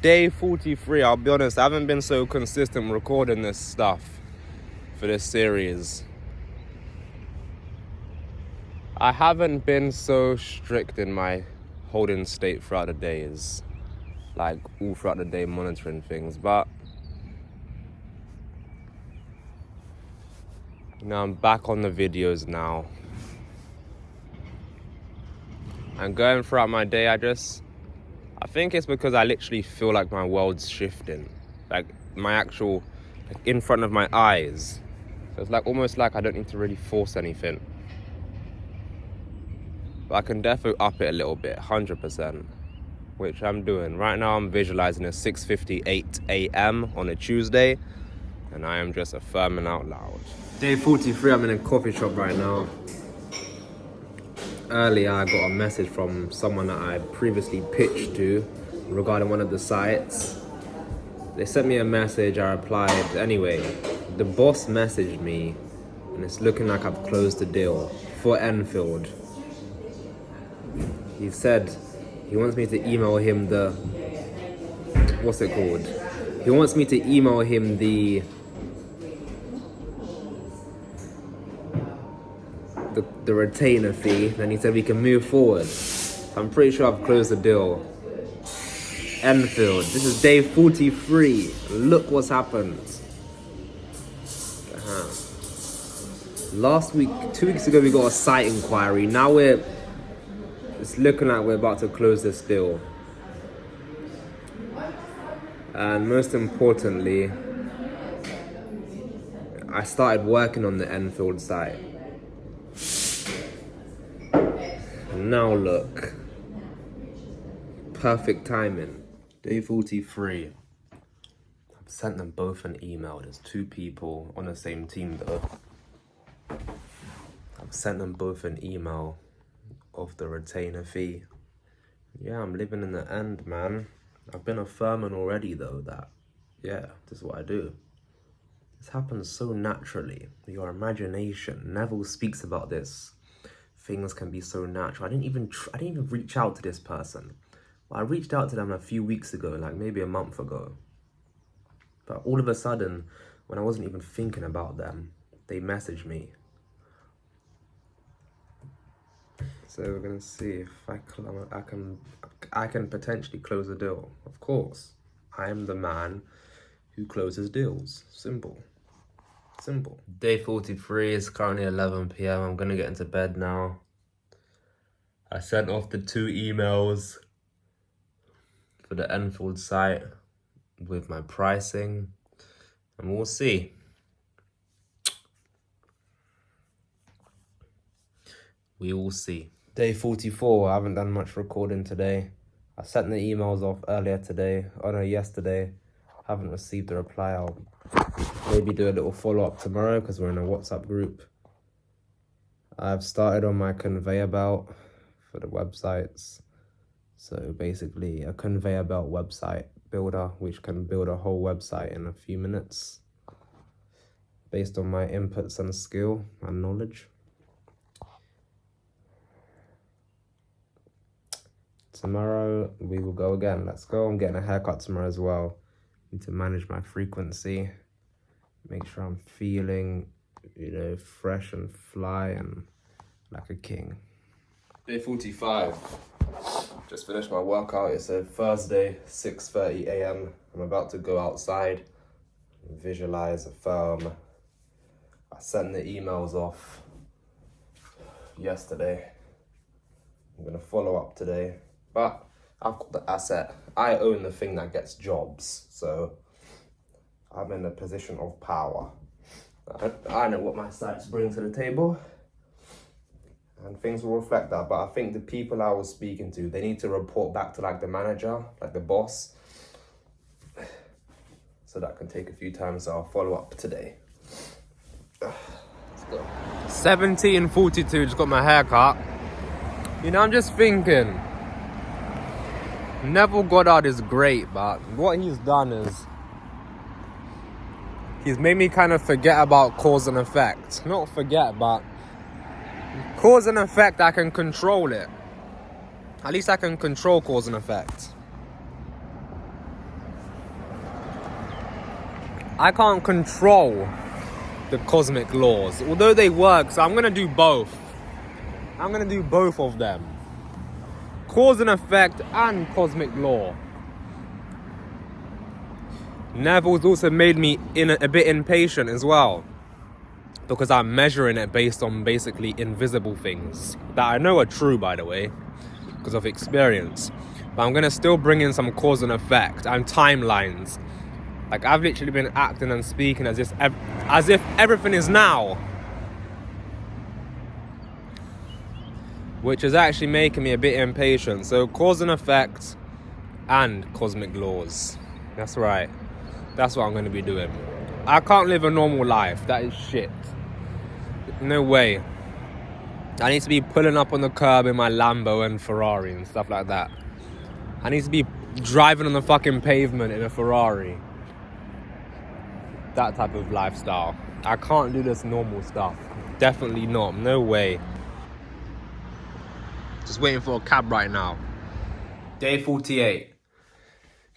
Day 43. I'll be honest, I haven't been so consistent recording this stuff for this series. I haven't been so strict in my holding state throughout the days, like all throughout the day monitoring things, but I'm back on the videos now. And going throughout my day, I think it's because I literally feel like my world's shifting. Like my actual, in front of my eyes. So it's like almost like I don't need to really force anything. But I can definitely up it a little bit, 100%, which I'm doing. Right now I'm visualizing at 6:58 a.m. on a Tuesday, and I am just affirming out loud. Day 43, I'm in a coffee shop right now. Earlier I got a message from someone that I previously pitched to regarding one of the sites. They sent me a message, I replied. Anyway, the boss messaged me and it's looking like I've closed the deal for Enfield. He said he wants me to email him the, what's it called? He wants me to email him the retainer fee, and he said we can move forward. I'm pretty sure I've closed the deal. Enfield, this is day 43. Look what's happened. Last week, 2 weeks ago, we got a site inquiry. Now it's looking like we're about to close this deal. And most importantly, I started working on the Enfield site. And now look, perfect timing. Day 43. I've sent them both an email. There's two people on the same team though. I've sent them both an email of the retainer fee. Yeah, I'm living in the end, man. I've been affirming already though that, yeah, this is what I do. This happens so naturally. Your imagination. Neville speaks about this. Things can be so natural. I didn't even reach out to this person. Well, I reached out to them a few weeks ago, like maybe a month ago. But all of a sudden, when I wasn't even thinking about them, they messaged me. So we're gonna see if I can potentially close a deal. Of course, I am the man who closes deals. Simple. Day 43 is currently 11 p.m. I'm gonna get into bed now. I sent off the 2 emails for the Enfield site with my pricing, and we'll see. We will see. Day 44, I haven't done much recording today. I sent the emails off yesterday. Haven't received a reply. I'll maybe do a little follow-up tomorrow because we're in a WhatsApp group. I've started on my conveyor belt for the websites. So basically a conveyor belt website builder, which can build a whole website in a few minutes based on my inputs and skill and knowledge. Tomorrow we will go again. Let's go. I'm getting a haircut tomorrow as well. Need to manage my frequency. Make sure I'm feeling, fresh and fly and like a king. Day 45. Just finished my workout. It's a Thursday, 6:30 a.m. I'm about to go outside, visualize, affirm. I sent the emails off yesterday. I'm gonna follow up today, but I've got the asset. I own the thing that gets jobs, so I'm in a position of power. I know what my sites bring to the table, and things will reflect that. But I think the people I was speaking to, they need to report back to like the manager, like the boss. So that can take a few times, so I'll follow up today. Let's go. 17:42, just got my hair cut. I'm just thinking, Neville Goddard is great, but what he's done is he's made me kind of forget about cause and effect. Not forget, but cause and effect, I can control it. At least I can control cause and effect. I can't control the cosmic laws, although they work, so I'm gonna do both. I'm gonna do both of them. Cause and effect and cosmic law. Neville's also made me a bit impatient as well, because I'm measuring it based on basically invisible things that I know are true, by the way, because of experience. But I'm gonna still bring in some cause and effect and timelines. Like, I've literally been acting and speaking as if everything is now, which is actually making me a bit impatient. So cause and effect and cosmic laws. That's right. That's what I'm going to be doing. I can't live a normal life. That is shit. No way. I need to be pulling up on the curb in my Lambo and Ferrari and stuff like that. I need to be driving on the fucking pavement in a Ferrari. That type of lifestyle. I can't do this normal stuff. Definitely not. No way. Just waiting for a cab right now. Day 48.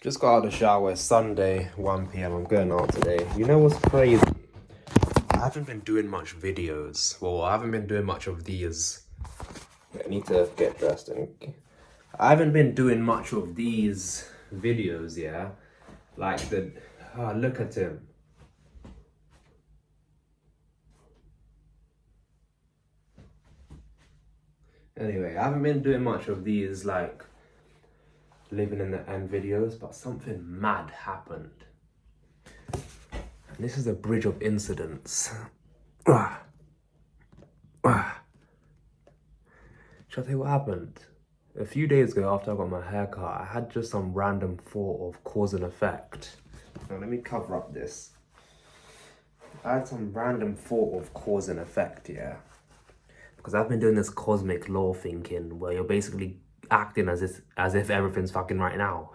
Just got out of the shower. It's Sunday, 1 p.m. I'm going out today. You know what's crazy? I haven't been doing much videos. Well, I haven't been doing much of these. I need to get dressed. I haven't been doing much of these videos, yeah? Like look at him. Anyway, I haven't been doing much of these, like, living in the end videos, but something mad happened. And this is a bridge of incidents. Shall I tell you what happened? A few days ago, after I got my haircut, I had just some random thought of cause and effect. Now, let me cover up this. I had some random thought of cause and effect, yeah? Because I've been doing this cosmic law thinking where you're basically acting as if everything's fucking right now.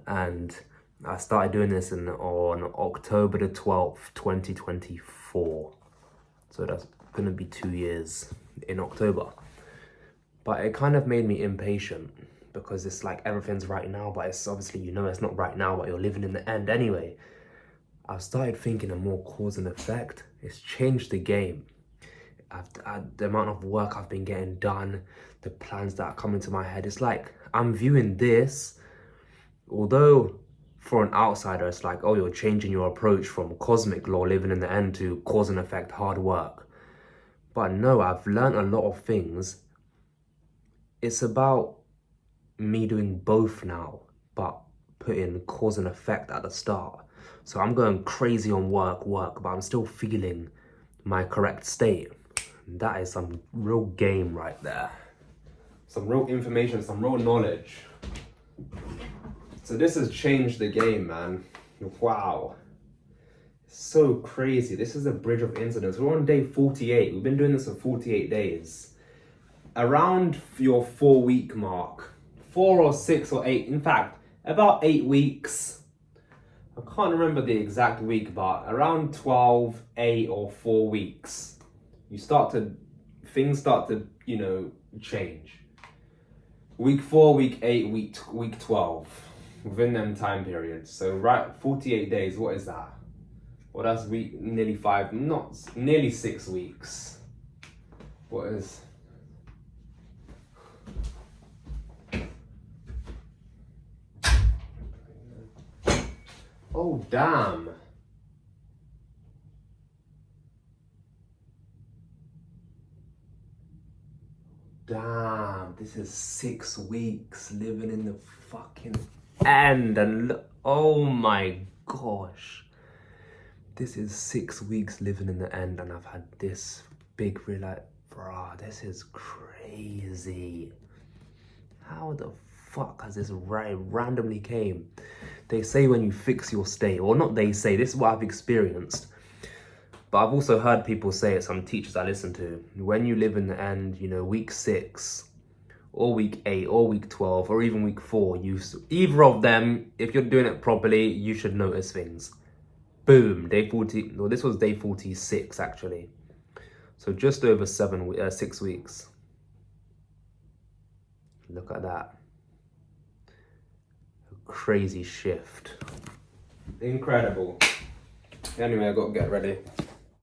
And I started doing this on October the 12th, 2024. So that's gonna be 2 years in October. But it kind of made me impatient because it's like everything's right now, but it's obviously, you know, it's not right now, but you're living in the end anyway. I've started thinking of more cause and effect. It's changed the game. The amount of work I've been getting done, the plans that are coming to my head, it's like I'm viewing this, although for an outsider it's like, oh, you're changing your approach from cosmic law, living in the end, to cause and effect, hard work. But no, I've learned a lot of things. It's about me doing both now, but putting cause and effect at the start. So I'm going crazy on work, but I'm still feeling my correct state. That is some real game right there. Some real information, some real knowledge. So this has changed the game, man. Wow. So crazy. This is a bridge of incidents. We're on day 48. We've been doing this for 48 days. Around your 4-week mark, 4 or 6 or 8, in fact, about 8 weeks. I can't remember the exact week, but around 12, 8 or 4 weeks. Things start to, you know, change. Week 4, week 8, week 12, within them time periods. So right, 48 days, what is that? Well, that's nearly 6 weeks. What is? Oh, damn. Damn, this is 6 weeks living in the fucking end. And look, oh my gosh. This is 6 weeks living in the end, and I've had this big bruh, this is crazy. How the fuck has this randomly came? They say when you fix your state, or not they say, this is what I've experienced. But I've also heard people say it, some teachers I listen to, when you live in the end, you know, week 6, or week 8, or week 12, or even week 4, either of them, if you're doing it properly, you should notice things. Boom, day 40, well, this was day 46 actually. So just over 6 weeks. Look at that. A crazy shift. Incredible. Anyway, I gotta get ready.